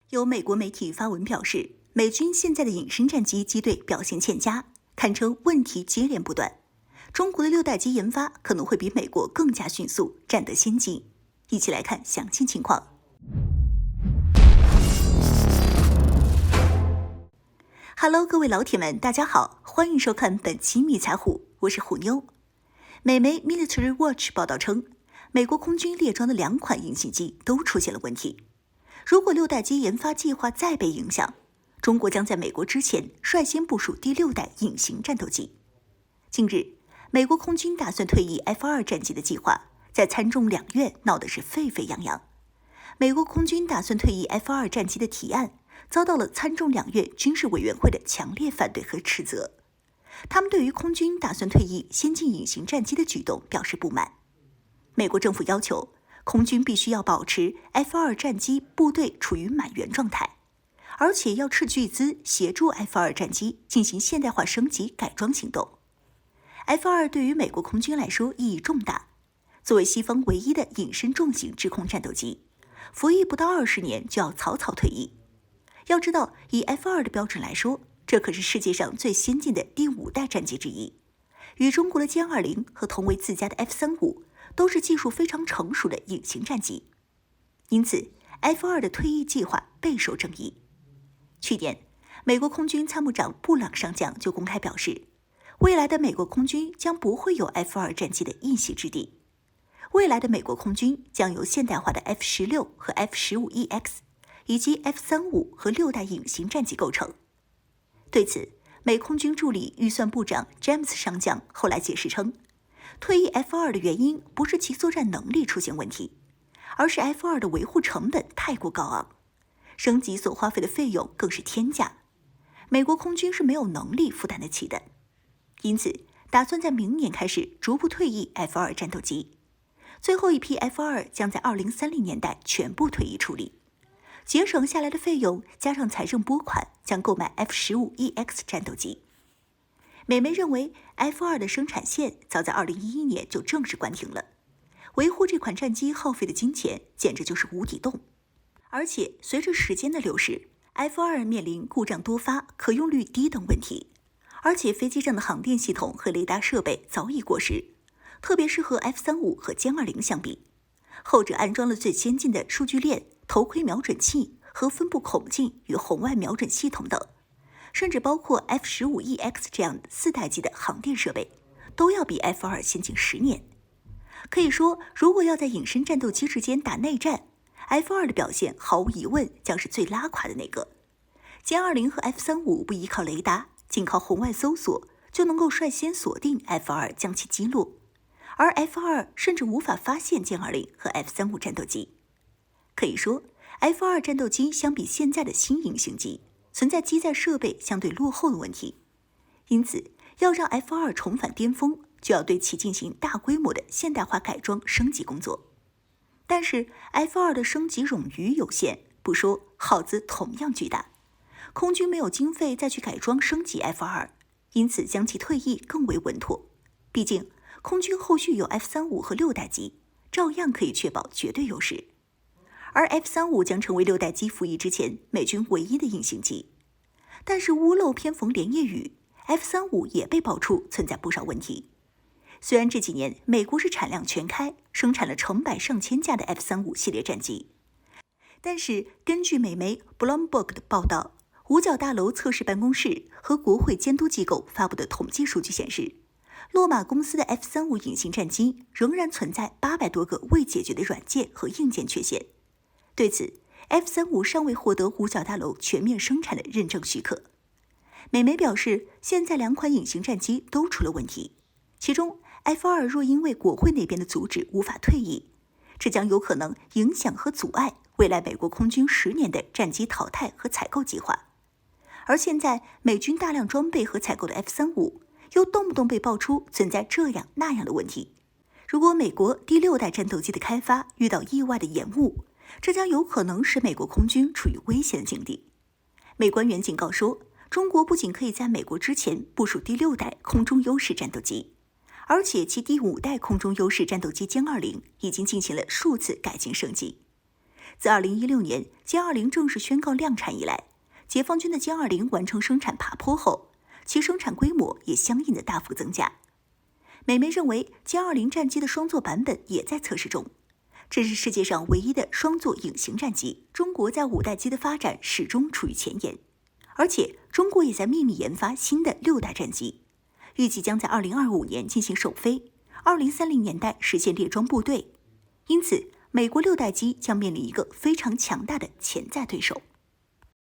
有美国媒体发文表示，美军现在的隐身战机机队表现欠佳，堪称问题接连不断。中国的6代机研发可能会比美国更加迅速，占得先机。一起来看详细情况。Hello， 各位老铁们，大家好，欢迎收看本期迷彩虎，我是虎妞。美媒 Military Watch 报道称，美国空军列装的2款隐形机都出现了问题。如果6代机研发计划再被影响，中国将在美国之前率先部署第6代隐形战斗机。近日，美国空军打算退役 F-2战机的计划在参众两院闹得是沸沸扬扬。美国空军打算退役 F-2战机的提案遭到了参众两院军事委员会的强烈反对和斥责。他们对于空军打算退役先进隐形战机的举动表示不满。美国政府要求空军必须要保持 F-2战机部队处于满员状态，而且要斥巨资协助 F-2战机进行现代化升级改装行动。F-2对于美国空军来说意义重大，作为西方唯一的隐身重型制空战斗机，服役不到20年就要草草退役。要知道，以 F-2的标准来说，这可是世界上最先进的第5代战机之一，与中国的歼20和同为自家的 F-35都是技术非常成熟的隐形战机。因此 F-2的退役计划备受争议。去年，美国空军参谋长布朗上将就公开表示，未来的美国空军将不会有 F-2战机的一席之地。未来的美国空军将由现代化的 F-16和 F-15EX 以及 F-35和6代隐形战机构成。对此，美空军助理预算部长詹姆斯上将后来解释称，退役 F-2的原因不是其作战能力出现问题，而是 F-2的维护成本太过高昂，升级所花费的费用更是天价，美国空军是没有能力负担得起的。因此，打算在明年开始逐步退役 F-2战斗机，最后一批 F-2将在2030年代全部退役处理，节省下来的费用加上财政拨款，将购买 F-15EX 战斗机。美媒认为 F-2的生产线早在2011年就正式关停了，维护这款战机耗费的金钱简直就是无底洞。而且随着时间的流逝， F-2面临故障多发、可用率低等问题，而且飞机上的航电系统和雷达设备早已过时，特别是和 F-35和歼20相比，后者安装了最先进的数据链、头盔瞄准器和分布孔径与红外瞄准系统等，甚至包括 F-15EX 这样4代机的航电设备，都要比 F-2先进10年。可以说，如果要在隐身战斗机之间打内战， F-2的表现毫无疑问将是最拉垮的那个。歼20和 F-35不依靠雷达，仅靠红外搜索就能够率先锁定 F-2将其击落，而 F-2甚至无法发现歼20和 F-35战斗机。可以说， F-2战斗机相比现在的新隐形机存在机载设备相对落后的问题，因此要让 F-2重返巅峰，就要对其进行大规模的现代化改装升级工作。但是 F-2的升级冗余有限，不说耗资同样巨大，空军没有经费再去改装升级 F-2，因此将其退役更为稳妥。毕竟空军后续有 F-35和6代机，照样可以确保绝对优势。而 F-35将成为6代机服役之前美军唯一的隐形机。但是屋漏偏逢连夜雨， F-35也被爆出存在不少问题。虽然这几年美国是产量全开，生产了成百上千架的 F-35系列战机，但是根据美媒 Bloomberg 的报道，五角大楼测试办公室和国会监督机构发布的统计数据显示，洛马公司的 F-35隐形战机仍然存在800多个未解决的软件和硬件缺陷。对此， F-35尚未获得五角大楼全面生产的认证许可。美媒表示，现在2款隐形战机都出了问题，其中 F-2若因为国会那边的阻止无法退役，这将有可能影响和阻碍未来美国空军10年的战机淘汰和采购计划。而现在美军大量装备和采购的 F-35又动不动被爆出存在这样那样的问题。如果美国第6代战斗机的开发遇到意外的延误，这将有可能使美国空军处于危险的境地。美官员警告说，中国不仅可以在美国之前部署第6代空中优势战斗机，而且其第5代空中优势战斗机歼20已经进行了数次改进升级。自2016年歼20正式宣告量产以来，解放军的歼20完成生产爬坡后，其生产规模也相应的大幅增加。美媒认为，歼20战机的双座版本也在测试中。这是世界上唯一的双座隐形战机。中国在5代机的发展始终处于前沿，而且中国也在秘密研发新的6代战机，预计将在2025年进行首飞，2030年代实现列装部队。因此，美国6代机将面临一个非常强大的潜在对手。